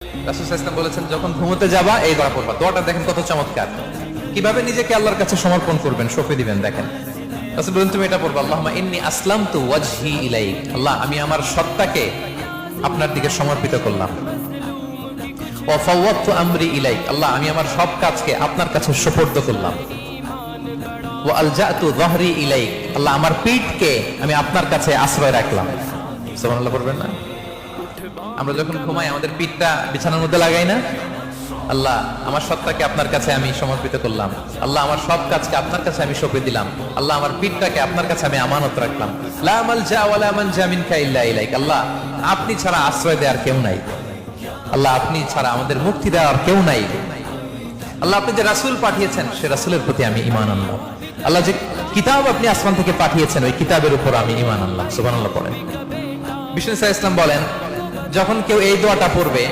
রাসূল সাল্লাল্লাহু আলাইহি ওয়াসাল্লাম বলেছেন, যখন ঘুমোতে যাবা এই দোয়া পড়বা। দোয়াটা দেখেন কত চমৎকার, কিভাবে নিজেকে আল্লাহর কাছে সমর্পণ করবেন, সঁপে দিবেন। দেখেন রাসূল বলেন, তুমি এটা পড়বা, আল্লাহুম্মা ইন্নী আসলামতু ওয়াজহি ইলাইক। আল্লাহ, আমি আমার সত্তাকে আপনার দিকে সমর্পিত করলাম। ওয়া ফাওয়াদতু আমরি ইলাইক। আল্লাহ, আমি আমার সব কাজকে আপনার কাছে সুপর্দ করলাম। ওয়া আলজাতু যাহরি ইলাইক। আল্লাহ, আমার পিঠকে আমি আপনার কাছে আশ্রয় রাখলাম। সুবহানাল্লাহ পড়বেন না? আমরা যখন ঘুমাই আমাদের পিঠটা বিছানার মধ্যে লাগাই না? আল্লাহ, আমার সত্তাকে আপনার কাছে আমি সমর্পিত করলাম। আল্লাহ, আমার সব কাজকে আপনার কাছে আমি সঁপে দিলাম। আল্লাহ, আমার পিঠটাকে আপনার কাছে আমি আমানত রাখলাম। লা মালজা ওয়ালা মানজা মিনকা ইল্লা ইলাইক। আল্লাহ, আপনি ছাড়া আশ্রয় দেওয়ার কেউ নাই। আল্লাহ, আপনি ছাড়া আমাদের মুক্তি দেওয়ার কেউ নাই। আল্লাহ, আপনি যে রাসূল পাঠিয়েছেন সে রাসূলের প্রতি আমি ঈমান আনলাম। আল্লাহ, যে কিতাব আপনি আসমান থেকে পাঠিয়েছেন ওই কিতাবের উপর আমি ঈমান আনলাম। সুবহানাল্লাহ পড়েন। বিষ্ণু সাল্লাল্লাহু আলাইহি ওয়াসাল্লাম বলেন, যখন কেউ এই দোয়াটা পড়বে